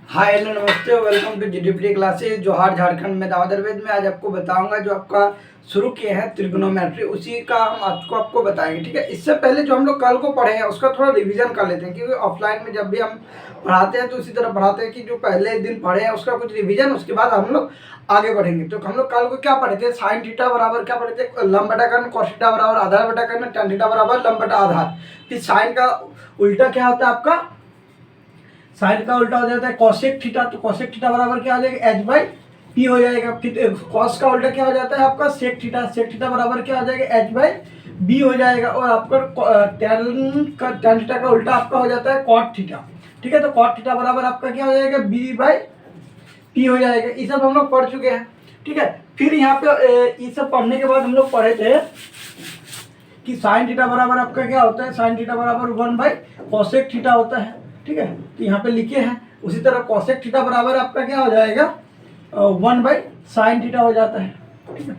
Hi hello नमस्ते, welcome to GDP classes जोहार झारखंड में दामोदर वेद में। आज आपको बताऊंगा जो आपका शुरू किए हैं त्रिगोनोमेट्री, उसी का हम आपको बताएंगे। ठीक है, इससे पहले जो हम लोग कल को पढ़े हैं उसका थोड़ा रिवीजन कर लेते हैं, क्योंकि ऑफलाइन में जब भी हम पढ़ाते हैं तो उसी तरह पढ़ाते हैं कि जो पहले दिन पढ़े हैं उसका कुछ रिवीजन, उसके बाद हम लोग आगे बढ़ेंगे। तो हम लोग कल को क्या पढ़े थे? साइन थीटा बराबर क्या पढ़े थे? लंब बटा कर्ण, कॉस थीटा बराबर आधार बटा कर्ण, tan थीटा बराबर लंब बटा आधार। फिर साइन का उल्टा क्या होता है आपका? साइन का उल्टा हो जाता है कॉसेक थीटा, तो कॉसेक थीटा बराबर क्या हो जाएगा? एच बाई पी हो जाएगा। फिर कॉस का उल्टा क्या हो जाता है आपका? सेक थीटा, सेक थीटा बराबर क्या हो जाएगा? एच बाई बी हो जाएगा। और आपका टैन थीटा का उल्टा आपका हो जाता है कॉट थीटा। ठीक है, तो कॉट थीटा बराबर आपका क्या हो जाएगा? बी बाई पी हो जाएगा। ये सब हम लोग पढ़ चुके हैं। ठीक है, फिर यहाँ पे ये सब पढ़ने के बाद हम लोग पढ़े थे कि साइन थीटा बराबर आपका क्या होता है? साइन थीटा बराबर 1 बाई कॉसेक थीटा होता है। ठीक है, तो यहाँ पे लिखे हैं। उसी तरह कॉसेक थीटा बराबर आपका क्या हो जाएगा? 1 बाई साइन थीटा हो जाता है। ठीक है,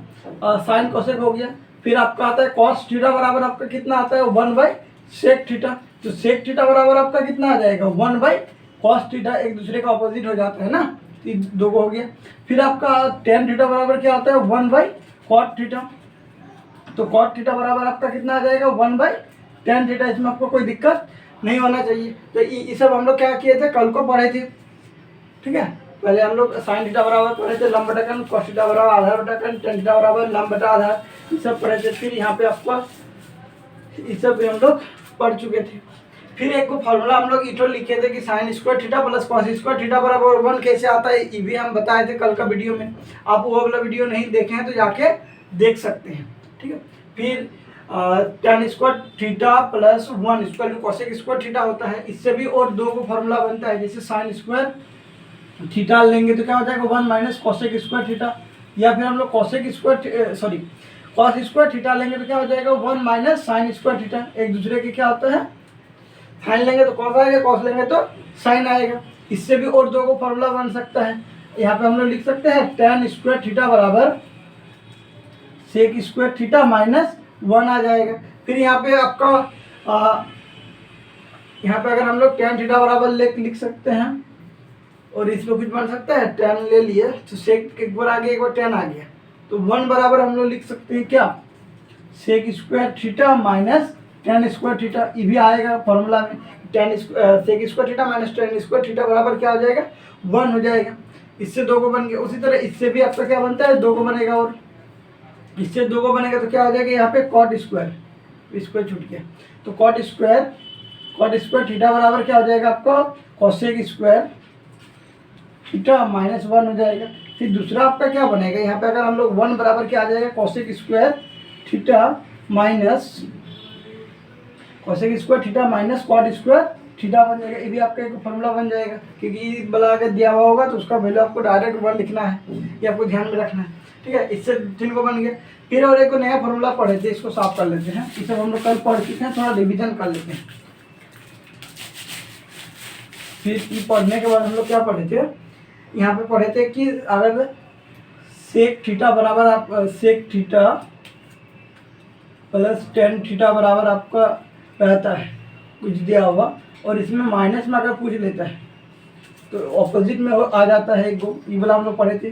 साइन कॉसेक हो गया। फिर आपका आता है कॉस थीटा बराबर आपका कितना आता है? 1 बाई सेक थीटा। तो सेक थीटा बराबर आपका कितना आ जाएगा? 1 बाई कॉस थीटा। एक दूसरे का ऑपोजिट हो जाता है ना, तो दो को हो गया। फिर आपका टेन थीटा बराबर क्या होता है? 1 बाई कॉट थीटा। तो कॉट थीटा बराबर आपका कितना आ जाएगा? 1/tan theta. इसमें आपको कोई दिक्कत नहीं होना चाहिए। तो ये सब हम लोग क्या किए थे? कल को पढ़े थे। ठीक है, पहले हम लोग साइन थीटा बराबर पढ़े थे लंब बटा कर्ण, कॉस थीटा बराबर आधार बटा कर्ण, tan थीटा बराबर लंब बटा आधार, ये सब पढ़े थे। फिर यहाँ पे आपको ये सब भी हम लोग पढ़ चुके थे। फिर एक फॉर्मूला हम लोग इटो लिखे थे कि sine square theta plus cos square theta बराबर 1 कैसे आता है, ये भी हम बताए थे कल का वीडियो में। आप वो वाला वीडियो नहीं देखे हैं तो जाके देख सकते हैं। ठीक है, फिर tan square theta plus 1 square cosec square theta होता है। इससे भी और दो को फॉर्मूला बनता है। जैसे साइन स्क्वायर थीटा लेंगे तो क्या हो जाएगा? 1 माइनस कॉसेक स्क्वायर थीटा। या फिर हम लोग cosec square cos square theta लेंगे तो क्या हो जाएगा? 1 माइनस साइन स्क्वायर थीटा। एक दूसरे के क्या होता है? साइन लेंगे तो कॉस आएगा, कॉस लेंगे तो साइन आएगा। इससे भी और दो को फॉर्मूला बन सकता है। यहाँ पे हम लोग लिख सकते हैं tan स्क्वायर थीटा बराबर सेक स्क्वायर थीटा माइनस 1 आ जाएगा। फिर यहाँ पे आपका यहाँ पे अगर हम लोग tan थीटा बराबर लिख सकते हैं, और इसमें कुछ बन सकता है tan ले लिए तो सेक एक बार आ गया, एक बार tan आ गया, तो 1 बराबर हम लोग लिख सकते हैं क्या? Sec square theta minus tan square theta. ये भी आएगा फॉर्मूला में। Sec square theta minus tan square theta बराबर क्या हो जाएगा? 1 हो जाएगा। इससे दो को बन गया। उसी तरह इससे भी आपका क्या बनता है? दो को बनेगा, और इससे दो को बनेगा तो क्या हो जाएगा? यहाँ पे कॉट स्क्वायर, स्क्वायर छूट गया, तो कॉट स्क्वायर थीटा बराबर क्या हो जाएगा आपको? कॉसेक स्क्वायर थीटा माइनस 1 हो जाएगा। फिर दूसरा आपका क्या बनेगा? यहाँ पे अगर हम लोग 1 बराबर क्या आ जाएगा? Cosec square theta minus cosec square theta minus cot square theta बन जाएगा। ये भी आपका एक फॉर्मूला बन जाएगा, क्योंकि ये वाला अगर दिया हुआ होगा तो उसका वैल्यू आपको डायरेक्ट 1 लिखना है, ये आपको ध्यान में रखना है। ठीक है, इससे 3 को बन गया। फिर और एक नया फॉर्मूला पढ़े थे, इसको साफ कर लेते हैं। ये सब हम लोग कल पढ़ चुके हैं, थोड़ा रिविजन कर लेते हैं। फिर ये पढ़ने के बाद हम लोग क्या पढ़े थे? यहाँ पे पढ़े थे कि अगर सेक थीटा बराबर आप sec theta plus tan theta बराबर आपका रहता है कुछ दिया हुआ, और इसमें माइनस में अगर पूछ लेता है तो ऑपोजिट में आ जाता है। एक ये वाला हम लोग पढ़े थे,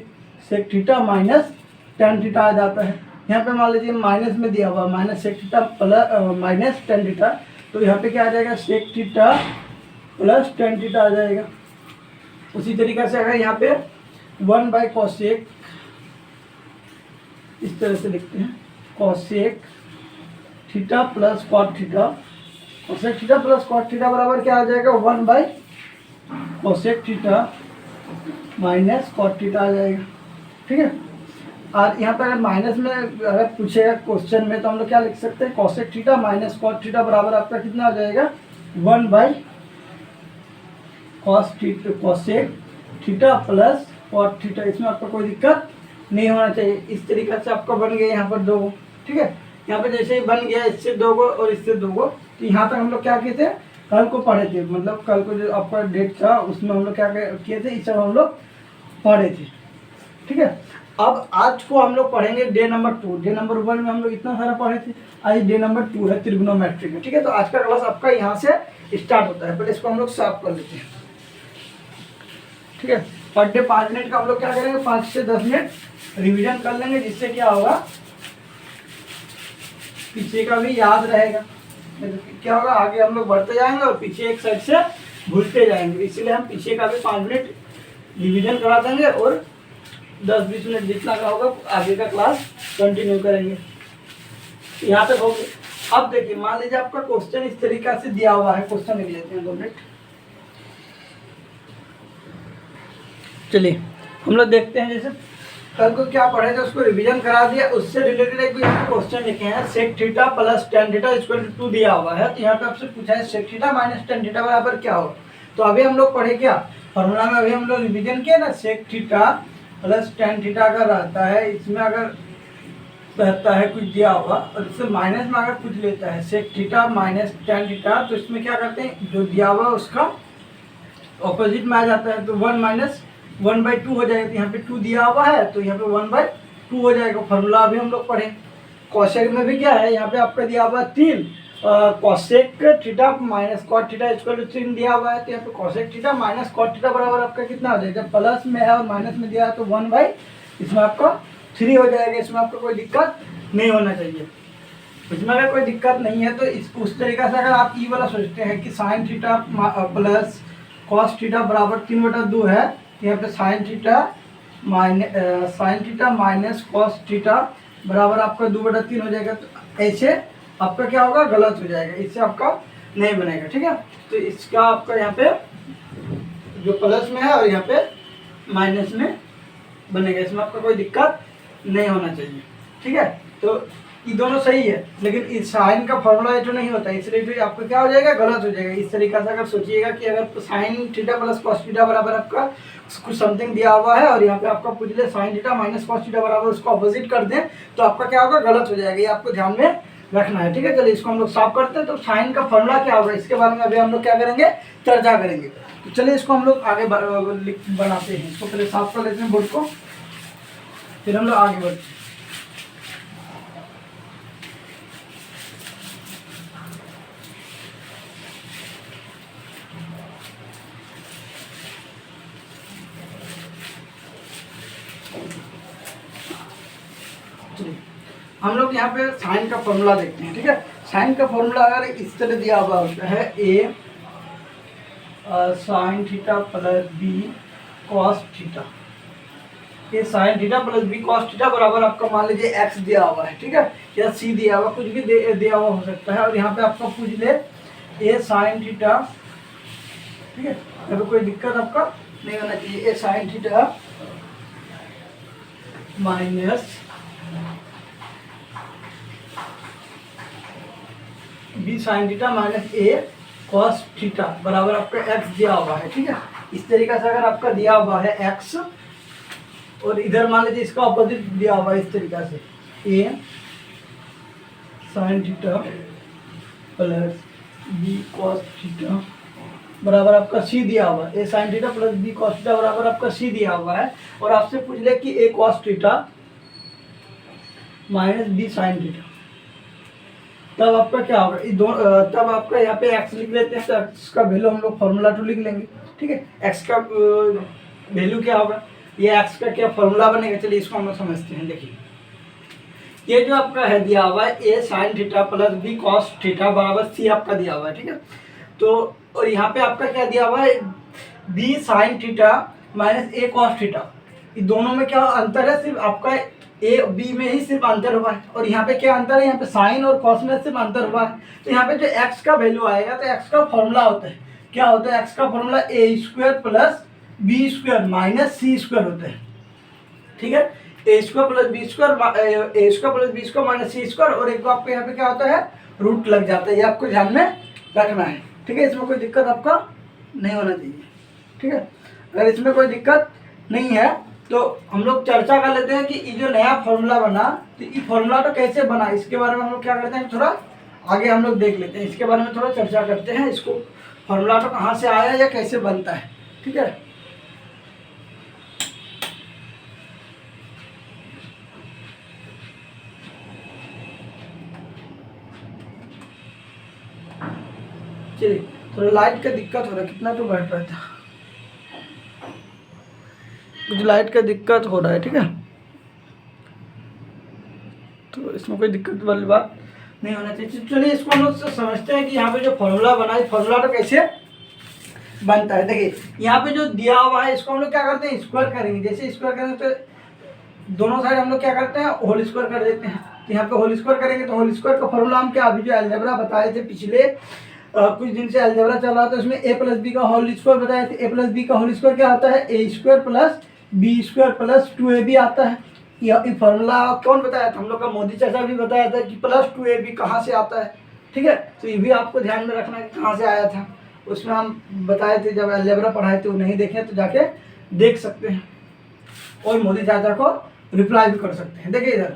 sec theta minus tan theta आ जाता है। यहाँ पे मान लीजिए माइनस में दिया हुआ minus sec theta plus minus tan theta, तो यहाँ पे क्या आ जाएगा? Sec theta plus tan theta आ जाएगा। उसी तरीके से अगर यहाँ पे 1 बाई कॉसेक, इस तरह से लिखते हैं, cosec theta plus cot theta, cosec theta plus cot theta बराबर क्या आ जाएगा? 1 by cosec theta minus cot theta आ जाएगा। ठीक है, और यहाँ पर अगर माइनस में अगर पूछेगा क्वेश्चन में तो हम लोग क्या लिख सकते हैं? Cosec theta minus cot theta बराबर आपका कितना आ जाएगा? 1 by cosec theta plus cot theta. इसमें आपको कोई दिक्कत नहीं होना चाहिए। इस तरीके से आपका बन गया यहाँ पर दो। ठीक है, यहाँ पे जैसे ही बन गया इससे दो गो और इससे दो गो, तो यहाँ तक हम लोग क्या किए थे? कल को पढ़े थे, मतलब कल को जो आपका डेट था उसमें हम लोग क्या किए थे? ये सब हम लोग पढ़े थे। ठीक है, अब आज को हम लोग पढ़ेंगे डे नंबर 2। डे नंबर 1 में हम लोग इतना सारा पढ़े थे, आज डे नंबर 2 है त्रिगोनोमेट्री का। ठीक है, तो आज का क्लास आपका यहाँ से स्टार्ट होता है। पहले इसको हम लोग साफ कर लेते हैं। ठीक है। पर डे 5 मिनट का हम लोग क्या करेंगे, 5 से 10 मिनट रिवीजन कर लेंगे, जिससे क्या होगा पीछे का भी याद रहेगा। क्या होगा, आगे हम लोग बढ़ते जाएंगे और पीछे एक साइड से भूलते जाएंगे। इसीलिए हम पीछे का भी 5 मिनट रिवीजन करा देंगे और 10-20 मिनट जितना का होगा आगे का क्लास कंटिन्यू करेंगे। यहाँ तक हो गया। अब देखिए, मान लीजिए आपका क्वेश्चन इस तरीका से दिया हुआ है। क्वेश्चन लिख लेते हैं 2 मिनट। चलिए हम लोग देखते हैं, जैसे कल को क्या पढ़े थे उसको रिवीजन करा दिया, उससे रिलेटेड एक क्वेश्चन लिखे हैं। Sec theta plus tan theta equal to 2 दिया हुआ है। तो यहाँ पे आपसे पूछा है sec theta minus tan theta बराबर क्या हो। तो अभी हम लोग पढ़े क्या फॉर्मूला में, अभी हम लोग रिवीजन किया ना, sec theta plus tan theta अगर रहता है, इसमें अगर रहता है कुछ दिया हुआ और इससे माइनस में अगर कुछ लेता है sec theta minus tan theta, तो इसमें क्या करते हैं, जो दिया हुआ उसका ऑपोजिट में आ जाता है। तो 1 माइनस 1/2 हो जाएगा। तो यहाँ पे 2 दिया हुआ है तो यहाँ पे 1/2 हो जाएगा। फॉर्मूला अभी हम लोग पढ़े। कॉसेक में भी क्या है, यहाँ पे आपका दिया हुआ है 3, cosec theta minus cot theta equal to 3 दिया हुआ है। तो यहाँ पे cosec theta minus cot theta बराबर आपका कितना हो जाएगा, प्लस में है और माइनस में दिया है तो 1/ इसमें आपका 3 हो जाएगा। इसमें आपको कोई दिक्कत नहीं होना चाहिए। इसमें अगर कोई दिक्कत नहीं है तो इस उस तरीका से अगर आप ई वाला सोचते हैं कि sign theta plus cos theta बराबर 3/2 है, यहाँ पे sign theta minus cos theta बराबर आपका 2/3 हो जाएगा। तो ऐसे आपका क्या होगा, गलत हो जाएगा, इससे आपका नहीं बनेगा। ठीक है, तो इसका आपका यहाँ पे जो प्लस में है और यहाँ पे माइनस में बनेगा। इसमें आपका कोई दिक्कत नहीं होना चाहिए। ठीक है, तो ये दोनों सही है, लेकिन इस साइन का फॉर्मूला ये तो नहीं होता, इसलिए फिर आपका क्या हो जाएगा, गलत हो जाएगा। इस तरीके से अगर सोचिएगा कि अगर sign theta plus cos theta बराबर आपका कुछ समथिंग दिया हुआ है और यहाँ पे आपका पूछ ले sign theta minus cos theta बराबर उसको अपोजिट कर दें, तो आपका क्या होगा, गलत हो जाएगा। ये आपको ध्यान में रखना है। ठीक है, चलिए इसको हम लोग साफ करते हैं। तो साइन का फॉर्मूला क्या होगा, इसके बारे में अभी हम लोग क्या करेंगे, चर्चा करेंगे। तो चलिए इसको हम लोग आगे बढ़ाते हैं। इसको पहले साफ कर लेते हैं बोर्ड को, फिर हम लोग आगे बढ़ते हैं। हम लोग यहाँ पे साइन का फॉर्मूला देखते हैं। ठीक है, साइन का फॉर्मूला अगर इस तरह दिया हुआ होता है, A sine theta plus B cos theta, ये sine theta plus B cos theta बराबर आपका मान लीजिए एक्स दिया हुआ है। ठीक है, या सी दिया हुआ, कुछ भी दिया हुआ हो सकता है। और यहाँ पे आपका पूछ ले ए साइन थीटा, ठीक है, यहाँ पे कोई दिक्कत आपका नहीं होना चाहिए। A sine theta minus B sine theta minus A cos theta बराबर आपका एक्स दिया हुआ है। ठीक है, इस तरीके से अगर आपका दिया हुआ है एक्स और इधर मान लीजिए इसका ऑपोजिट दिया हुआ है इस तरीके से, A sine theta plus B cos theta बराबर आपका सी दिया हुआ है। A sine theta plus B cos theta बराबर आपका सी दिया हुआ है। और आपसे पूछ ले कि A cos theta minus B sine theta, तब आपका क्या होगा, तब आपका यहाँ पे x लिख लेते हैं। तो x का वैल्यू हम लोग फॉर्मूला 2 लिख लेंगे। ठीक है, x का वैल्यू क्या होगा, ये x का क्या फॉर्मूला बनेगा, चलिए इसको हम लोग समझते हैं। देखिए, ये जो आपका है दिया हुआ है a sign theta plus b cos theta बराबर c आपका दिया हुआ है। ठीक है, तो और यहाँ पे आपका क्या दिया हुआ है, b sign theta minus a cos theta. ये दोनों में क्या अंतर है, सिर्फ आपका ए बी में ही सिर्फ अंतर हुआ है। और यहाँ पे क्या अंतर है, यहाँ पे साइन और कॉस में सिर्फ अंतर हुआ है। तो यहाँ पे जो एक्स का वैल्यू आएगा, तो एक्स का फॉर्मूला होता है, क्या होता है, एक्स का formula a square plus B square minus c square होता है। ठीक है, a square plus B square minus c square, और एक आपको यहाँ पे क्या होता है, रूट लग जाता है। ये आपको ध्यान में रखना है। ठीक है, इसमें कोई दिक्कत आपका नहीं होना चाहिए। ठीक है, अगर इसमें कोई दिक्कत नहीं है तो हम लोग चर्चा कर लेते हैं कि ये जो नया फॉर्मूला बना, तो ये फॉर्मूला तो कैसे बना, इसके बारे में हम लोग क्या करते हैं, थोड़ा आगे हम लोग देख लेते हैं। इसके बारे में थोड़ा चर्चा करते हैं। इसको फॉर्मूला तो कहाँ से आया या कैसे बनता है। ठीक है, चलिए, थोड़ा लाइट का दिक्कत हो रहा है, कितना तो बढ़ रहा था। कुछ लाइट का दिक्कत हो रहा है, ठीक है। तो इसमें कोई दिक्कत वाली बात नहीं होना चाहिए। चलिए इसको हम लोग समझते हैं कि यहाँ पे जो फॉर्मूला बना है, फॉर्मूला तो कैसे बनता है। देखिए यहाँ पे जो दिया हुआ है इसको हम लोग क्या करते हैं, स्क्वायर करेंगे। जैसे स्क्वायर करेंगे तो दोनों साइड हम लोग क्या करते हैं, होल स्क्वायर कर देते हैं। तो यहाँ पे होल स्क्वायर करेंगे तो होल स्क्वायर का फॉर्मूला हम क्या, अभी जो अलजेब्रा बताए थे पिछले कुछ दिन से अलजेब्रा चल रहा था, उसमें a प्लस बी का होल स्क्वायर बताए थे। a प्लस बी का होल स्क्वायर क्या आता है, a square plus B square plus 2ab आता है। ये फॉर्मूला कौन बताया था, हम लोग का मोदी चाचा भी बताया था कि प्लस 2ab कहाँ से आता है, ठीक है। तो ये भी आपको ध्यान में रखना है कि कहाँ से आया था, उसमें हम बताए थे जब अलजेब्रा पढ़ाए थे। वो नहीं देखे तो जाके देख सकते हैं और मोदी चाचा को रिप्लाई भी कर सकते हैं। देखिए इधर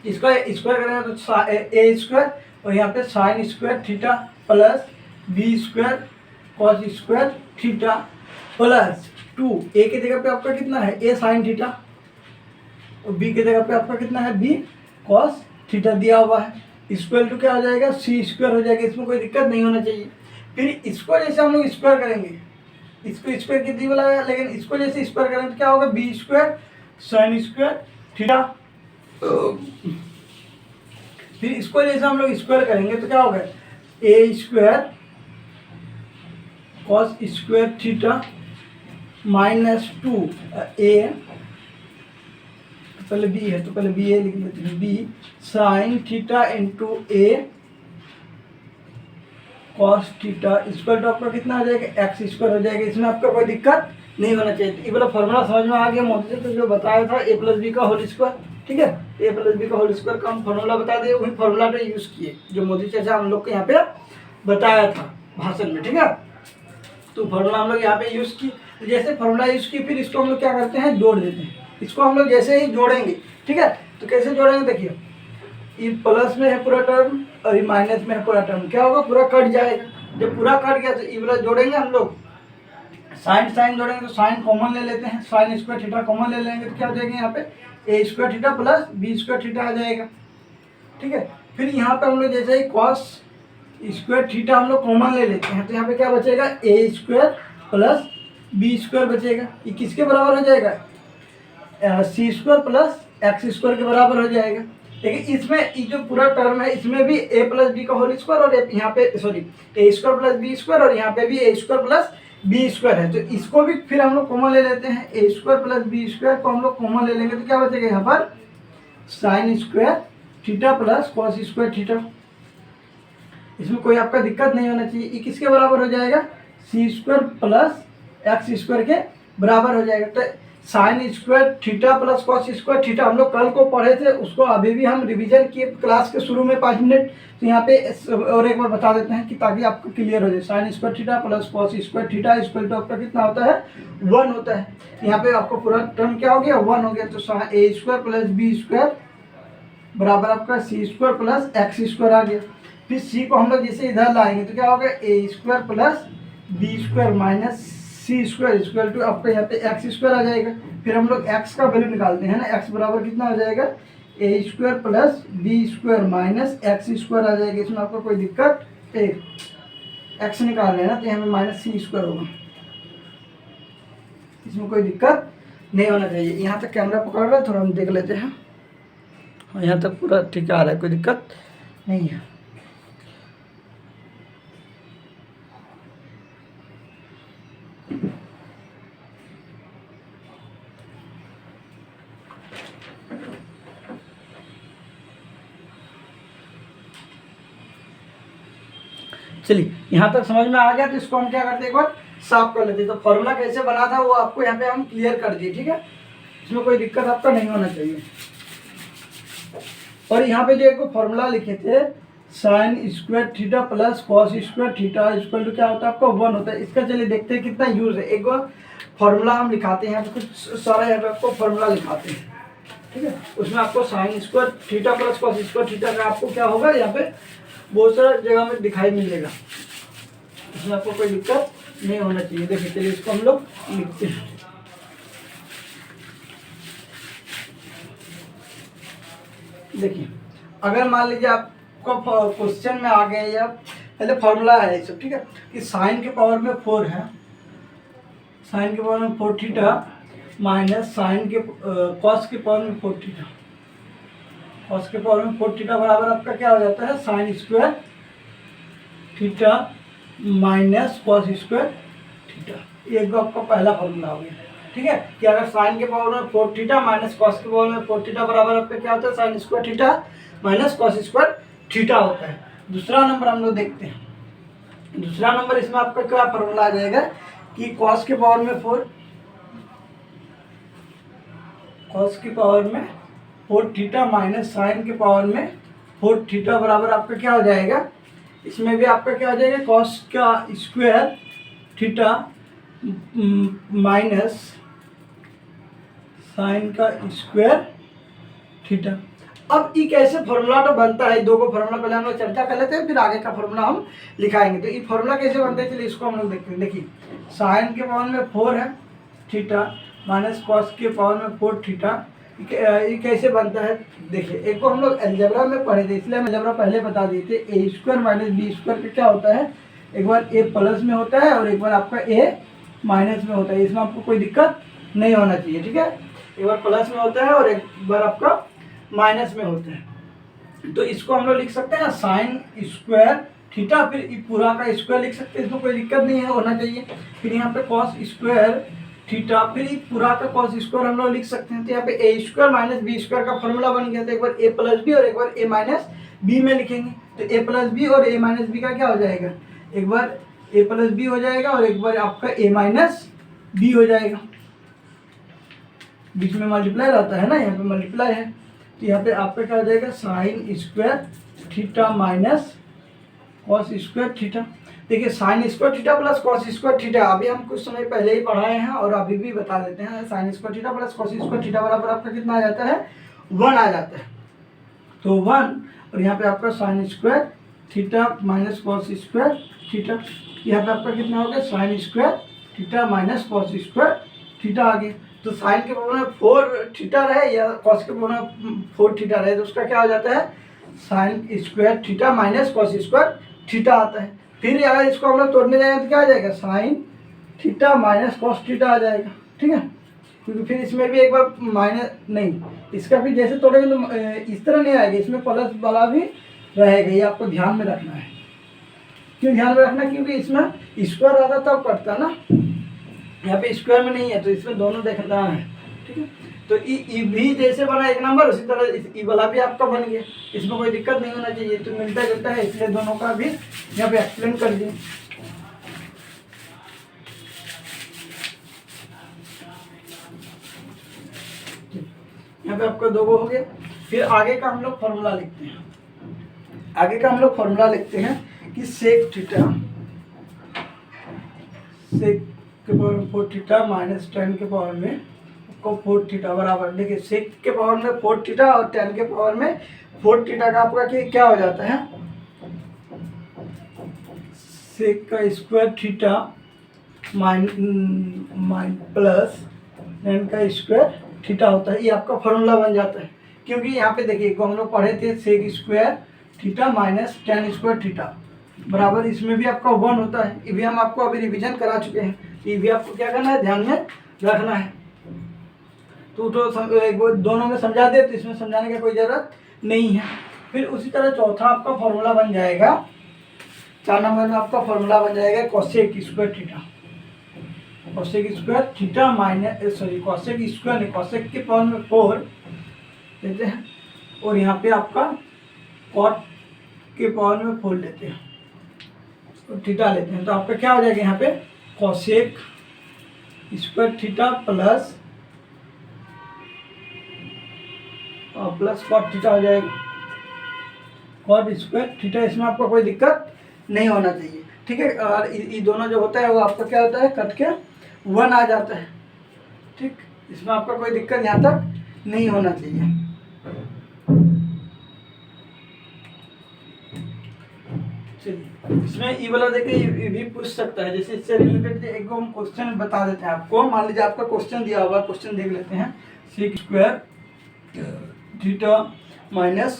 इसका स्क्वायर करेंगे तो ए स्क्वायर और यहाँ पे sine square theta plus B square cos square theta plus 2। A की जगह पे आपका कितना है, ए साइन थीटा, और बी की जगह पे आपका कितना है, बी कॉस थीटा दिया हुआ है। इक्वल टू क्या हो जाएगा, सी स्क्वायर हो जाएगा। इसमें कोई दिक्कत नहीं होना चाहिए। फिर इसको जैसे हम लोग स्क्वायर करेंगे, इसको स्क्वायर कितनी वाला है, लेकिन इसको जैसे स्क्वायर करेंगे तो क्या होगा, B square sine square theta. फिर इसको जैसे हम लोग स्क्वायर करेंगे तो क्या होगा, a square cos square theta minus 2 a, पहले बी है तो पहले बी ए लिख लेते हैं, B sine theta into A cos theta equal to आपका कितना आ जाएगा, एक्स स्क्वायर हो जाएगा। इसमें आपका कोई दिक्कत नहीं होना चाहिए। ये वाला फॉर्मूला समझ में आ गया मोदी से जो बताया था, ए प्लस बी का होल स्क्वायर, ठीक है। ए प्लस बी का होल स्क्वायर का हम फॉर्मूला बता दिए, वही फॉर्मूला पे यूज़ किए जो मोदी चाचा हम लोग को यहाँ पे बताया था भाषण में, ठीक है। तो फॉर्मूला हम लोग यहाँ पे यूज़ की। जैसे फॉर्मूला यूज़ की फिर इसको हम लोग क्या करते हैं, जोड़ देते हैं। इसको हम लोग जैसे ही जोड़ेंगे, ठीक है, तो कैसे जोड़ेंगे, देखिए ये प्लस में है पूरा टर्म और ये माइनस में है पूरा टर्म, क्या होगा, पूरा कट जाएगा। जब पूरा कट गया तो ये वाला जोड़ेंगे हम लोग, साइन साइन जोड़ेंगे तो साइन कॉमन ले लेते हैं, साइन स्क्वायर थीटा कॉमन ले लेंगे तो क्या हो जाएगा, यहाँ पे a square theta plus B square theta आ जाएगा, ठीक है। फिर यहाँ पे हम लोग जैसे ही कॉस स्क्वायर थीटा हम लोग कॉमन ले लेते हैं तो यहाँ पे क्या बचेगा, ए स्क्वायर प्लस बी स्क्वायर बचेगा। ये किसके बराबर हो जाएगा, सी स्क्वायर प्लस एक्स स्क्वायर के बराबर हो जाएगा। लेकिन इसमें ये जो पूरा टर्म है इसमें भी ए प्लस बी का होल स्क्वायर और यहाँ पे सॉरी ए स्क्वायर प्लस बी स्क्वायर और यहाँ पे भी ए स्क्वायर प्लस बी स्क्वायर है। तो इसको भी फिर हम लोग कॉमन ले लेते हैं, ए स्क्वायर प्लस बी स्क्वायर को हम लोग कॉमन ले लेंगे तो क्या बचेगा, यहाँ पर sign square theta plus cos square theta. इसमें कोई आपका दिक्कत नहीं होना चाहिए। ये किसके बराबर हो जाएगा, सी स्क्वायर प्लस एक्स स्क्वायर के बराबर हो जाएगा। तो sign square theta plus cos square theta हम लोग कल को पढ़े थे, उसको अभी भी हम रिवीजन किए क्लास के शुरू में 5 मिनट। तो यहाँ पे और एक बार बता देते हैं कि ताकि आपको क्लियर हो जाए। Sine square theta plus cos square theta equal to आपका कितना होता है, 1 होता है। यहाँ पे आपको पूरा टर्म क्या हो गया, 1 हो गया। तो ए स्क्वायर प्लस बी स्क्वायर बराबर आपका सी स्क्वायर प्लस एक्स स्क्वायर आ गया। फिर सी को हम लोग जैसे इधर लाएंगे तो क्या होगा, a square plus B square minus c square equal to आपका यहाँ पे एक्स स्क्वायर आ जाएगा। फिर हम लोग एक्स का वैल्यू निकालते हैं ना, एक्स बराबर कितना हो जाएगा, a square plus B square minus x square आ जाएगा। इसमें आपको कोई दिक्कत, एक्स निकाल लेना तो यहाँ पे माइनस सी स्क्वायर होगा। इसमें कोई दिक्कत नहीं होना चाहिए। यहाँ तक कैमरा पकड़ रहा है, थोड़ा हम देख लेते हैं। यहाँ तक पूरा ठीक आ रहा है, कोई दिक्कत नहीं है। चलिए यहाँ तक समझ में आ गया। तो इसको हम क्या करते हैं, एक बार साफ कर लेते हैं। तो फॉर्मूला कैसे बना था वो आपको यहाँ पे हम क्लियर कर दिए, ठीक है। इसमें कोई दिक्कत आपका नहीं होना चाहिए। और यहाँ पे जो एक फॉर्मूला लिखे थे, sine square theta plus cos square theta equal to क्या होता है, आपका 1 होता है। इसका चलिए देखते हैं कितना यूज है। एक बार फॉर्मूला हम लिखाते हैं, तो कुछ सारा यहाँ पे आपको फॉर्मूला लिखाते हैं, ठीक है। उसमें आपको sign square theta plus cos square theta का आपको क्या होगा, यहाँ पे बहुत सारा जगह में दिखाई मिलेगा। इसमें आपको कोई दिक्कत नहीं होना चाहिए। देखिए चलिए इसको हम लोग लिखते हैं। देखिए अगर मान लीजिए आपको क्वेश्चन में आ गया, या पहले फॉर्मूला है ये सब, ठीक है, कि साइन के पावर में 4 है, साइन के पावर में 4 थीटा माइनस साइन के कॉस के पावर में 4 थीटा, कॉस के पावर में 4 थीटा बराबर आपका क्या हो जाता है sign square theta minus cos square theta. ये एक आपका पहला फॉर्मूला हो गया। ठीक है, कि अगर साइन के पावर में 4 थीटा माइनस कॉस के पावर में 4 थीटा बराबर आपका क्या होता है sign square theta minus cos square theta होता है। दूसरा नंबर हम लोग देखते हैं। दूसरा नंबर इसमें आपका क्या फॉर्मूला आ जाएगा कि कॉस के पावर में 4, कॉस की पावर में 4 थीटा माइनस साइन के पावर में 4 थीटा बराबर आपका क्या हो जाएगा, इसमें भी आपका क्या हो जाएगा कॉस का स्क्वायर थीटा माइनस साइन का स्क्वायर थीटा। अब ये कैसे फॉर्मूला तो बनता है, दो को फॉर्मूला पहले हम लोग चर्चा कर लेते हैं, फिर आगे का फॉर्मूला हम लिखाएंगे। तो ये फॉर्मूला कैसे बनता है चलिए इसको हम लोग देखते हैं। देखिए साइन के पावर में 4 है थीटा माइनस कॉस के पावर में 4 थीटा, ये कैसे बनता है देखिए। एक को हम लोग अलजेब्रा में पढ़े थे इसलिए हम अलजेब्रा पहले बता दिए थे। ए स्क्वायर माइनस बी स्क्वायर का क्या होता है, एक बार ए प्लस में होता है और एक बार आपका ए माइनस में होता है। इसमें आपको कोई दिक्कत नहीं होना चाहिए। ठीक है, एक बार प्लस में होता है और एक बार आपका माइनस में होता है। तो इसको हम लोग लिख सकते हैं साइन स्क्वायर थीटा, फिर पूरा का स्क्वायर लिख सकते हैं, इसमें कोई दिक्कत नहीं है, होना चाहिए। फिर यहाँ पे कॉस स्क्वायर थीटा, फिर पूरा का कॉस स्क्वायर हम लोग लिख सकते हैं। तो यहाँ पे a square minus B square का फॉर्मूला बन गया। तो एक बार ए प्लस बी और एक बार ए माइनस बी में लिखेंगे। तो ए प्लस बी और ए माइनस बी का क्या हो जाएगा, एक बार ए प्लस बी हो जाएगा और एक बार आपका ए माइनस बी हो जाएगा। बीच में मल्टीप्लाई रहता है ना, यहाँ पे मल्टीप्लाई है। तो यहाँ पे आपका क्या हो जाएगा sine square theta minus cos square theta. देखिए sine square theta plus cos square theta अभी हम कुछ समय पहले ही पढ़ाए हैं और अभी भी बता देते हैं। Sine square theta plus cos square theta बराबर आपका कितना आ जाता है 1 आ जाता है। तो 1 और यहाँ पे आपका sine square theta minus cos square theta, यहाँ पे आपका कितना हो गया sine square theta minus cos square theta आ गया। तो साइन के पावर में 4 थीटा रहे या कॉस के पावर में 4 थीटा रहे तो उसका क्या हो जाता है sign square theta minus cos square theta आता है। फिर अगर इसको हम लोग तोड़ने जाएंगे तो क्या आ जाएगा sine theta minus cos theta आ जाएगा। ठीक है, क्योंकि फिर इसमें भी एक बार माइनस नहीं, इसका भी जैसे तोड़ेंगे तो इस तरह नहीं आएगा, इसमें प्लस वाला भी रहेगा। ये आपको ध्यान में रखना है। क्यों ध्यान में रखना, क्योंकि इसमें स्क्वायर रहता तब कटता ना, यहाँ पे स्क्वायर में नहीं है तो इसमें दोनों देखना है। ठीक है, तो ई भी जैसे बना एक नंबर उसी तरह ई वाला भी आपका बन गया, इसमें कोई दिक्कत नहीं होना चाहिए। तो मिलता जुलता है इसलिए दोनों का भी यहाँ पे एक्सप्लेन कर दिए। यहाँ पे आपका 2 हो गया। फिर आगे का हम लोग फॉर्मूला लिखते हैं। आगे का हम लोग फॉर्मूला लिखते हैं कि सेक थीटा, सेक के पावर में 4 थीटा माइनस टेन के पावर में को 4 थीटा बराबर। देखिए सेक के पावर में 4 थीटा और टेन के पावर में 4 थीटा का आपका क्या हो जाता है सेक का square theta mine plus ten का स्क्वायर थीटा होता है। ये आपका फॉर्मूला बन जाता है। क्योंकि यहाँ पे देखिए हम लोग पढ़े थे sec square theta minus tan square theta बराबर, इसमें भी आपका 1 होता है। ये भी हम आपको अभी रिवीजन करा चुके हैं। ये भी आपको क्या करना है ध्यान में रखना है। तो दोनों में समझा दे तो इसमें समझाने की कोई ज़रूरत नहीं है। फिर उसी तरह चौथा आपका फॉर्मूला बन जाएगा, 4 नंबर में आपका फॉर्मूला बन जाएगा cosec square theta, cosec square theta minus cosec square नहीं, कॉसेक के पावर में 4 लेते हैं और यहाँ पे आपका कॉट के पावर में 4 लेते हैं और थीटा लेते हैं। तो आपका क्या हो जाएगा यहाँ पे cosec square theta plus cot theta हो जाएगा, कॉट स्क्वायर थीटा। इसमें आपको कोई दिक्कत नहीं होना चाहिए। ठीक है, और ये दोनों जो होता है वो आपका क्या होता है कट के 1 आ जाता है। ठीक, इसमें आपका कोई दिक्कत यहाँ तक नहीं होना चाहिए। चलिए इसमें ई वाला देखिए ये भी पूछ सकता है। जैसे इससे रिलेटेड एक हम क्वेश्चन बता देते हैं आपको। मान लीजिए आपका क्वेश्चन दिया हुआ, क्वेश्चन देख लेते हैं। Sec square theta minus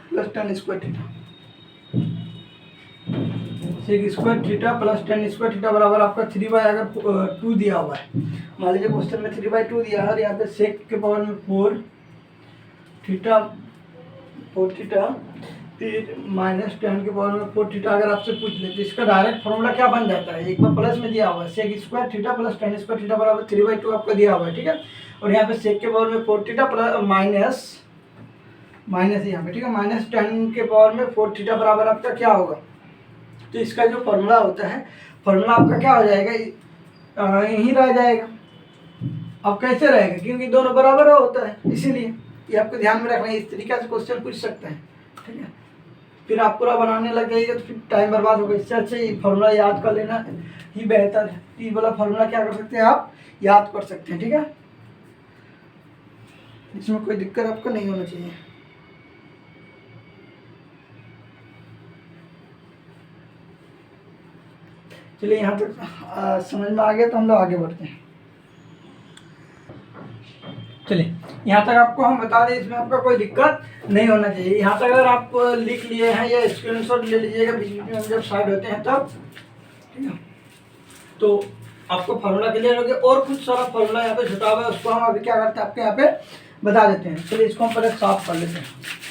plus tan square theta, sec square theta plus tan square theta बराबर आपका 3/, अगर 2 दिया हुआ है, मान लीजिए क्वेश्चन में 3/2 दिया है और यहाँ पे सेक के पावर में 4 थीटा, फिर माइनस टेन के पावर में 4 थीटा अगर आपसे पूछ ले तो इसका डायरेक्ट फॉर्मूला क्या बन जाता है, एक बार प्लस में दिया हुआ है sec square theta plus tan square theta बराबर 3/2 आपका दिया हुआ है, ठीक है। और यहाँ पे सेक के पावर में 4 थीटा प्लस माइनस यहाँ पे, ठीक है, माइनस टेन के पावर में 4 थीटा बराबर आपका क्या होगा, तो इसका जो फॉर्मूला होता है, फॉर्मूला आपका क्या हो जाएगा, यहीं रह जाएगा। अब कैसे रहेगा, क्योंकि दोनों बराबर होता है, इसीलिए ये आपको ध्यान में रखना है। इस तरीके से क्वेश्चन पूछ सकते हैं, ठीक है। फिर आप पूरा बनाने लग जाइएगा तो फिर टाइम बर्बाद होगा, इससे अच्छा ये फॉर्मूला याद कर लेना ही बेहतर है। ये वाला फॉर्मूला क्या कर सकते हैं, आप याद कर सकते हैं, ठीक है। इसमें कोई दिक्कत आपको नहीं होना चाहिए। चलिए यहाँ तक समझ में आ गया तो हम लोग आगे बढ़ते हैं। चलिए यहाँ तक आपको हम बता दें, इसमें आपका कोई दिक्कत नहीं होना चाहिए। यहाँ तक अगर आप लिख लिए हैं या स्क्रीनशॉट ले लीजिएगा बीच में जब साइड होते हैं तब, ठीक है, तो आपको फार्मूला क्लियर हो गया। और कुछ सारा फार्मूला यहाँ पे छुटा हुआ है, उसको हम अभी क्या करते हैं आपके यहाँ पे बता देते हैं। चलिए इसको हम पहले साफ कर लेते हैं।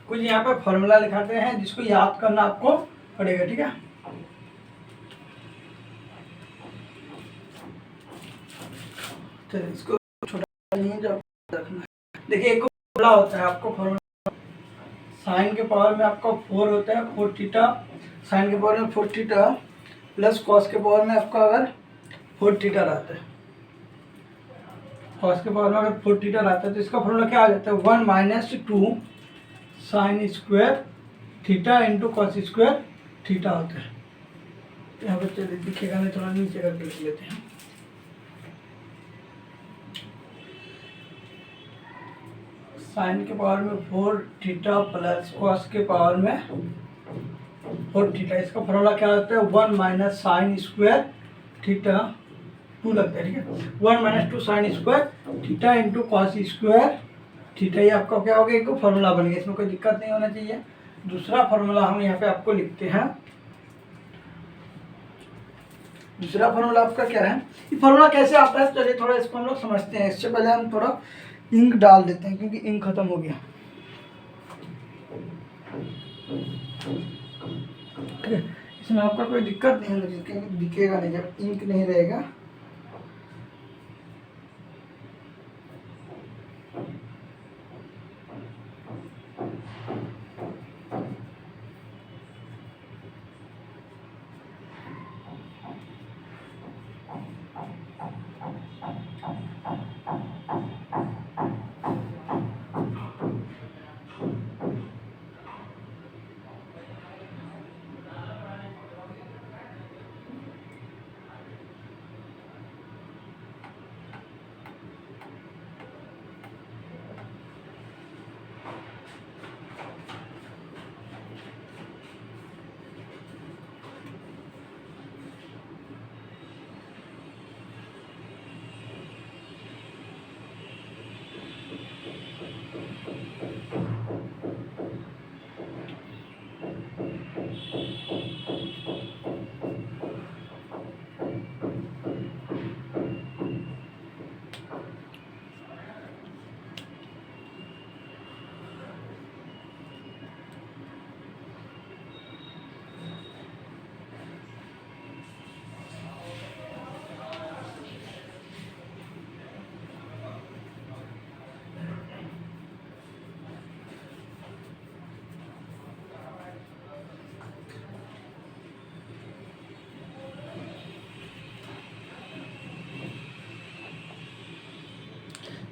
कुछ यहाँ पे फॉर्मूला लिखाते हैं जिसको याद करना आपको पड़ेगा, ठीक है। चलिए इसको छोटा नहीं जो रखना है। देखिए एक फॉर्मूला होता है आपको, फॉर्मूला साइन के पावर में आपका 4 होता है 4 थीटा, साइन के पावर में 4 थीटा प्लस कॉस के पावर में आपका अगर 4 थीटा रहता है, कॉस के पावर में अगर 4 थीटा रहता है तो इसका फॉर्मूला क्या आ जाता है, 1 - 2 sign square theta into cos square theta होता है। यहाँ पर चलिए दिखेगा नहीं, थोड़ा नीचे करके लिख लेते हैं। साइन के पावर में 4 थीटा प्लस कॉस के पावर में 4 थीटा, इसका फॉर्मूला क्या होता है, 1 - साइन स्क्वायर थीटा 2 लगता है, ठीक है। 1 - 2 sign square theta into cos square theta, ये आपका क्या हो गया, एक फॉर्मूला बन गया, इसमें कोई दिक्कत नहीं होना चाहिए। दूसरा फॉर्मूला हम यहाँ पे आपको लिखते हैं। दूसरा फॉर्मूला आपका क्या है, ये फॉर्मूला कैसे आता है, चलिए थोड़ा इसको हम लोग समझते हैं। इससे पहले हम थोड़ा इंक डाल देते हैं क्योंकि इंक खत्म हो गया, ठीक है। इसमें आपका कोई दिक्कत नहीं होना चाहिए क्योंकि दिखेगा नहीं जब इंक नहीं रहेगा।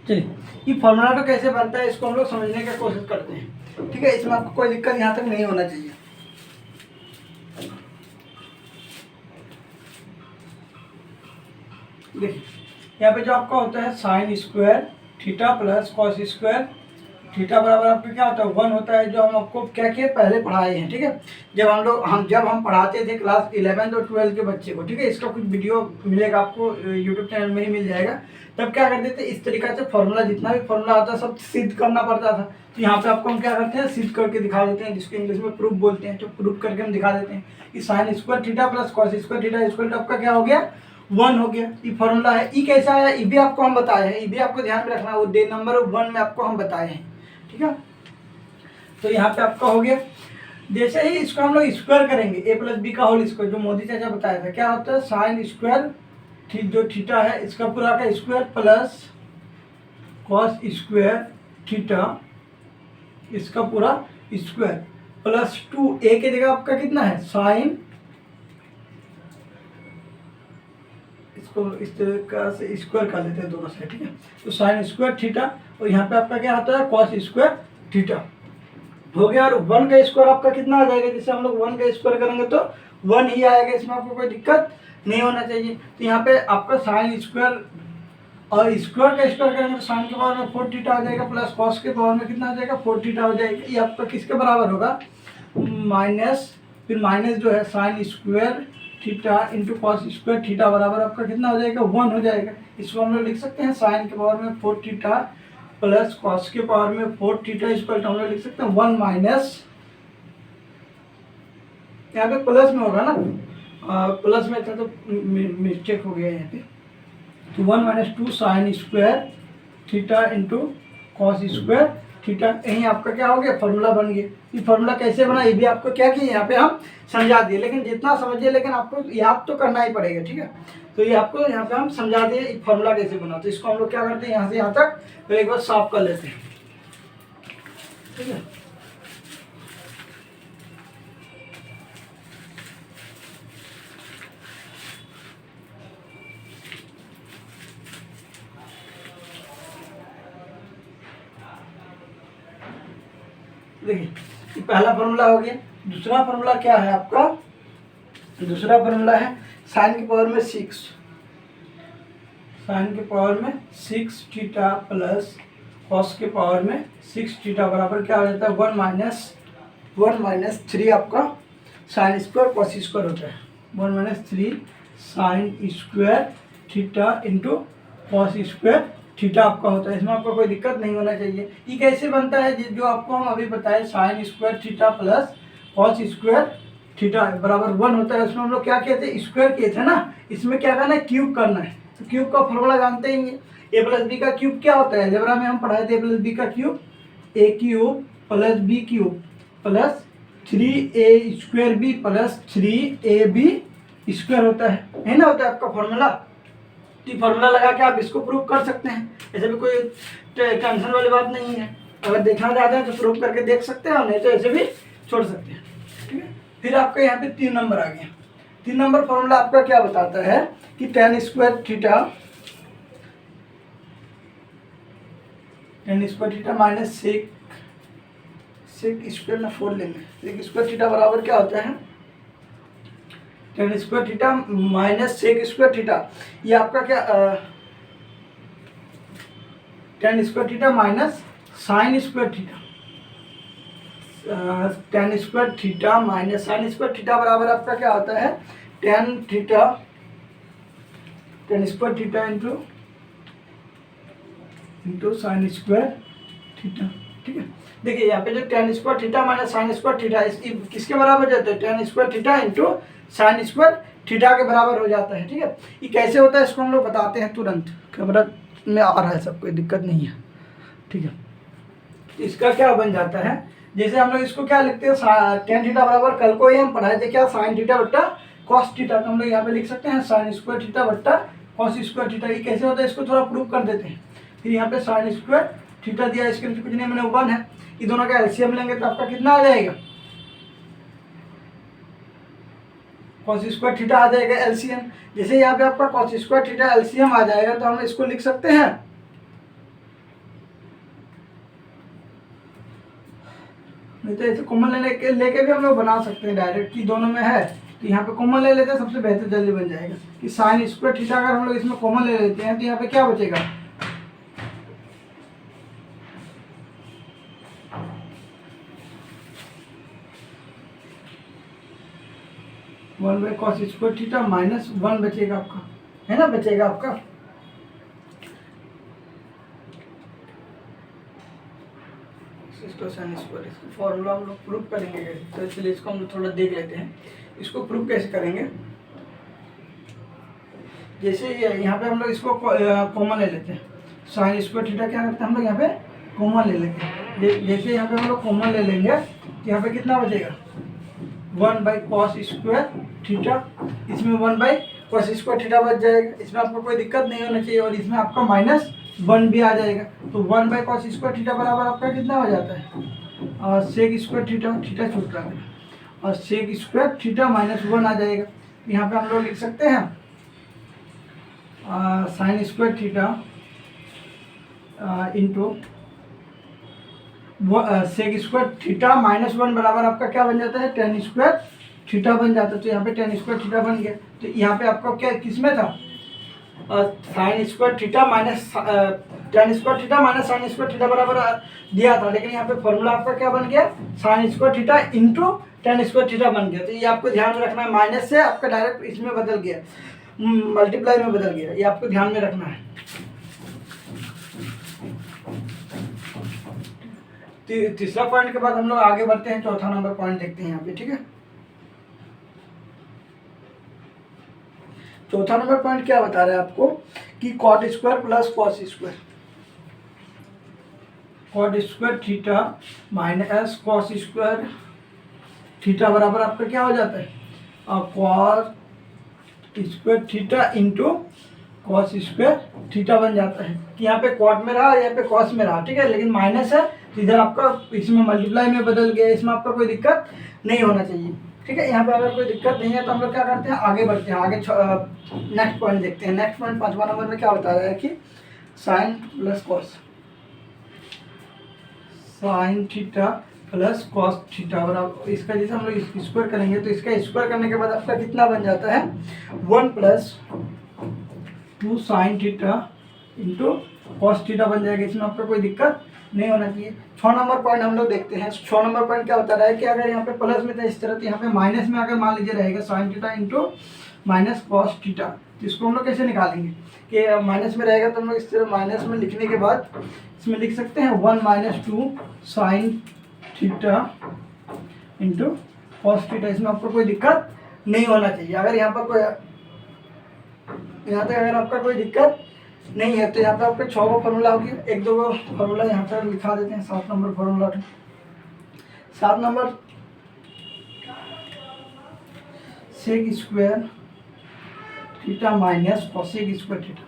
चलिए ये फॉर्मूला तो कैसे बनता है इसको हम लोग समझने की कोशिश करते हैं, ठीक है। इसमें आपको कोई दिक्कत यहाँ तक नहीं होना चाहिए। देखिए यहाँ पे जो आपका होता है sign square theta plus cos square theta बराबर आपका क्या होता है 1 होता है, जो हम आपको क्या किए पहले पढ़ाए हैं, ठीक है। जब हम पढ़ाते थे क्लास 11 और 12 के बच्चे को, ठीक है, इसका कुछ वीडियो मिलेगा आपको यूट्यूब चैनल में ही मिल जाएगा। तब क्या करते थे, इस तरीका से फॉर्मूला, जितना भी फॉर्मूला आता है सब सिद्ध करना पड़ता था। तो यहाँ पे आपको हम क्या करते हैं, सिद्ध करके दिखा देते हैं, जिसको इंग्लिश में प्रूफ बोलते हैं। तो प्रूफ करके हम दिखा देते हैं कि sine square theta plus cos square theta equal to आपका क्या हो गया 1 हो गया। ये फॉर्मूला है। ई कैसा आया, ई भी आपको हम बताए हैं, ई भी आपको ध्यान में रखना है, वो डे नंबर 1 में आपको हम बताए हैं, ठीक है। तो यहाँ पे आपका हो गया। जैसे ही इसको हम लोग स्क्वायर करेंगे, ए प्लस बी का होल स्क्वायर, जो मोदी चाचा बताया था, क्या होता है साइन स्क्वायर जो थीटा है इसका पूरा का square plus cos square theta इसका पूरा स्क्वायर प्लस 2 ए की जगह आपका कितना है साइन, इसको इस तरीका से स्क्वायर कर लेते हैं दोनों साइड, ठीक है। तो साइन स्क्वायर थीटा और यहाँ पे आपका क्या होता है कॉस स्क्वायर थीटा हो गया। और 1 का स्क्वायर आपका कितना आ जाएगा, जैसे हम लोग 1 का स्क्वायर करेंगे तो 1 ही आएगा, इसमें आपको कोई दिक्कत नहीं होना चाहिए। तो यहाँ पे आपका साइन स्क्वायर और स्क्वायर का स्क्वायर करेंगे तो साइन के पावर में 4 थीटा आ जाएगा प्लस कॉस के पावर में कितना आ जाएगा 4 थीटा हो जाएगा। ये आपका किसके बराबर होगा माइनस, फिर माइनस जो है sign square theta into cos square theta बराबर आपका कितना हो जाएगा 1 हो जाएगा। इसको हम लोग लिख सकते हैं साइन के पावर में 4 थीटा प्लस कॉस के पावर में 4 थीटा इक्वल टू हम लोग लिख सकते हैं 1 माइनस, यहाँ पे प्लस में होगा ना, प्लस में था तो मिस्टेक हो गया यहाँ पे। तो 1 minus 2 sign square theta into cos square theta, यहीं आपका क्या हो गया फॉर्मूला बन गया। ये फॉर्मूला कैसे बना ये भी आपको क्या किया यहाँ पे हम समझा दिए, लेकिन जितना समझिए लेकिन आपको याद तो करना ही पड़ेगा, ठीक है। तो ये आपको यहाँ पे हम समझा दिए फॉर्मूला कैसे बना। तो इसको हम लोग क्या करते हैं यहाँ से यहाँ तक तो एक बार साफ कर लेते हैं, ठीक है। देखिए ये पहला फॉर्मूला हो गया। दूसरा फॉर्मूला क्या है आपका, दूसरा फॉर्मूला है साइन की पावर में 6, साइन के पावर में 6 थीटा प्लस कॉस के पावर में 6 थीटा बराबर क्या हो जाता है 1 माइनस 3 आपका साइन स्क्वायर कॉस स्क्वायर होता है। 1 minus 3 sign square theta into cos square theta आपका होता है। इसमें आपको कोई दिक्कत नहीं होना चाहिए। ये कैसे बनता है जो आपको हम अभी बताए sign square theta plus cos square theta बराबर 1 होता है। उसमें हम लोग क्या कहते हैं स्क्वायर किए थे ना, इसमें क्या करना है क्यूब करना है। तो क्यूब का फॉर्मूला जानते ही हैं, ए प्लस बी का क्यूब क्या होता है, अलजेब्रा में हम पढ़ाए थे ए प्लस बी का cube a cube plus b cube plus 3a square b plus 3ab square होता है ना, होता है आपका फॉर्मूला। तो फॉर्मूला लगा के आप इसको प्रूव कर सकते हैं, ऐसे भी कोई टेंशन वाली बात नहीं है। अगर देखना चाहते हैं तो प्रूव करके देख सकते हैं और नहीं तो ऐसे भी छोड़ सकते हैं, ठीक है। फिर आपका यहाँ पे 3 नंबर आ गया। 3 नंबर फॉर्मूला आपका क्या बताता है कि tan square theta minus sec square में 4 लेंगे, सेक स्क्वायर थीटा बराबर क्या होता है tan square theta minus sec square theta. ये आपका क्या tan square theta minus sine square theta, tan square theta minus sine square theta बराबर आपका क्या होता है tan square theta into sine square theta, ठीक है। देखिए यहाँ पे जो tan square theta minus sine square theta किसके बराबर जाता है tan square theta into sine square theta के बराबर हो जाता है, ठीक है। ये कैसे होता है इसको हम लोग बताते हैं तुरंत, कैमरा में आ रहा है सब, कोई दिक्कत नहीं है, ठीक है। इसका क्या बन जाता है, जैसे हम लोग इसको क्या लिखते हैं tan थीटा बराबर कल को ही हम पढ़ाए थे क्या साइन थीटा बट्टा कॉस थीटा, तो हम लोग यहाँ पे लिख सकते हैं साइन स्क्वायर थीटा बट्टा कॉस स्क्वायर थीटा। ये कैसे होता है इसको थोड़ा प्रूव कर देते हैं। फिर यहाँ पे साइन स्क्वायर थीटा दिया, इसके कुछ नहीं मैंने 1 है, ये दोनों का एलसीएम लेंगे तो आपका कितना आ जाएगा कॉस स्क्वायर थीटा आ जाएगा एलसीएम। जैसे यहाँ पे आपका कॉस स्क्वायर थीटा एलसीएम आ जाएगा तो हम इसको लिख सकते हैं, नहीं तो ऐसे कॉमन लेके भी हम लोग बना सकते हैं डायरेक्ट कि दोनों में है, तो यहाँ पे कॉमन ले लेते हैं, सबसे बेहतर जल्दी बन जाएगा कि साइन स्क्वायर थीटा अगर हम लोग इसमें कॉमन ले लेते हैं तो यहाँ पे क्या बचेगा 1 by cos square theta minus 1 बचेगा आपका, है ना, बचेगा आपका। इसको साइन स्क्वायर, इसका फॉर्मूला हम लोग प्रूफ करेंगे कैसे, तो इसलिए इसको हम लोग थोड़ा देख लेते हैं इसको प्रूफ कैसे करेंगे। जैसे यहाँ पे हम लोग इसको कॉमन ले लेते हैं, साइन स्क्वायर थीटा क्या करते हैं हम लोग यहाँ पे कॉमन ले लेंगे। जैसे यहाँ पे हम लोग कॉमन ले लेंगे तो यहाँ पे कितना बचेगा 1 बाई कॉस स्क्वायर थीटा, इसमें 1 बाई कॉस स्क्वायर थीटा बच जाएगा, इसमें आपको कोई दिक्कत नहीं होना चाहिए, और इसमें आपका माइनस 1 भी आ जाएगा। तो 1 बाई कॉस स्क्वायर थीटा बराबर आपका कितना हो जाता है सेक स्क्वायर थीटा, थीटा छूट रहा है, और सेक स्क्वायर थीटा माइनस 1 आ जाएगा। यहाँ पे हम लोग लिख सकते हैं sine square theta into sec square theta minus 1 बराबर आपका क्या बन जाता है टेन स्क्वायर थीटा बन जाता है। तो यहाँ पे टेन स्क्वायर थीटा बन गया। तो यहाँ पे आपका क्या किस में था sign square theta minus tan square theta minus sine square theta बराबर दिया था, लेकिन यहाँ पे फॉर्मूला आपका क्या बन गया sine square theta into ten square theta बन गया। तो ये आपको ध्यान में रखना है, माइनस से आपका डायरेक्ट इसमें बदल गया, मल्टीप्लाई में बदल गया, ये आपको ध्यान में रखना है। तीसरा पॉइंट के बाद हम लोग आगे बढ़ते हैं, चौथा नंबर पॉइंट देखते हैं यहाँ पे, ठीक है। चौथा नंबर पॉइंट क्या बता रहा है आपको कि cot square plus cos square, cot square theta minus cos square theta बराबर आपका क्या हो जाता है cos square theta into cos square theta बन जाता है। कि यहाँ पे कॉट में रहा, यहाँ पे कॉस में रहा, ठीक है, लेकिन माइनस है तो इधर आपका इसमें मल्टीप्लाई में बदल गया, इसमें आपका कोई दिक्कत नहीं होना चाहिए, ठीक है। यहाँ पे अगर कोई दिक्कत नहीं है तो हम लोग क्या करते हैं आगे बढ़ते हैं, आगे नेक्स्ट पॉइंट देखते हैं। नेक्स्ट पॉइंट 5वां नंबर में क्या बता रहा है कि sine plus cos, sine theta plus cos theta बराबर, इसका जैसे हम लोग स्क्वायर करेंगे तो इसका स्क्वायर करने के बाद आपका कितना बन जाता है 1 plus 2 sign theta into cos theta बन जाएगा। इसमें आपका कोई दिक्कत नहीं होना चाहिए। 6 नंबर पॉइंट हम लोग देखते हैं। 6 नंबर पॉइंट क्या बता रहा है कि अगर यहाँ पे प्लस में था इस तरह, तो यहाँ पे माइनस में अगर मान लीजिए रहेगा sign theta into minus cos theta, तो इसको हम लोग कैसे निकालेंगे कि माइनस में रहेगा तो हम लोग इस तरह माइनस में लिखने के बाद इसमें लिख सकते हैं 1 minus 2 sign theta into cos theta. इसमें आपको कोई दिक्कत नहीं होना चाहिए। अगर यहाँ पर कोई यहाँ तक अगर आपका कोई दिक्कत नहीं है तो यहाँ पे आपके 6 फॉर्मूला हो गया, 1-2 फॉर्मूला यहाँ पर लिखा देते हैं। 7 number formula, 7 number sec square theta minus cosec square theta,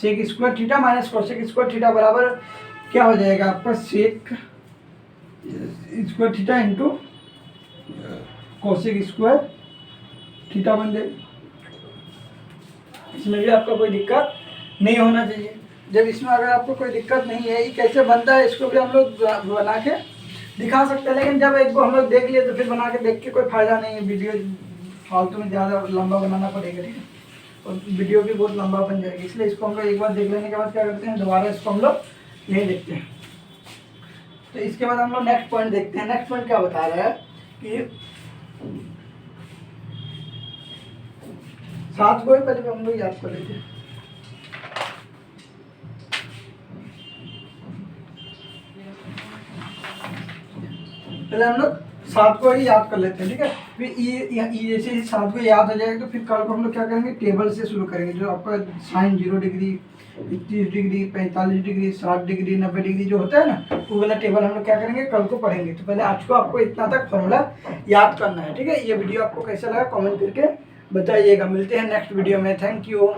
sec square theta minus cosec square theta बराबर क्या हो जाएगा आपका sec square theta into cosec square theta बन जाएगा। इसमें भी आपका कोई दिक्कत नहीं होना चाहिए। जब इसमें अगर आपको कोई दिक्कत नहीं है, ये कैसे बनता है इसको भी हम लोग बना के दिखा सकते हैं, लेकिन जब एक बार हम लोग देख लिए तो फिर बना के देख के कोई फ़ायदा नहीं है। वीडियो फालतू में ज़्यादा लंबा बनाना पड़ेगा, ठीक है, और वीडियो भी बहुत लंबा बन जाएगा। इसलिए इसको हम लोग एक बार देख लेने के बाद क्या करते हैं दोबारा इसको हम लोग यही देखते हैं। तो इसके बाद हम लोग नेक्स्ट पॉइंट देखते हैं। नेक्स्ट पॉइंट क्या बता रहा है कि 7 को ही पहले हम लोग याद कर लेते हैं। पहले हम लोग 7 को ही याद कर लेते हैं, ठीक है। फिर ये जैसे ही 7 को याद हो जाएगा तो फिर कल को हम लोग क्या करेंगे टेबल से शुरू करेंगे। जो आपका sine 0 degree 30 degree 45 degree 60 degree 90 degree जो होता है ना, वो वाला टेबल हम लोग क्या करेंगे कल को पढ़ेंगे। तो पहले आज को आपको इतना तक फॉर्मूला याद करना है, ठीक है। ये वीडियो आपको कैसा लगा कमेंट करके बताइएगा। मिलते हैं नेक्स्ट वीडियो में। Thank you.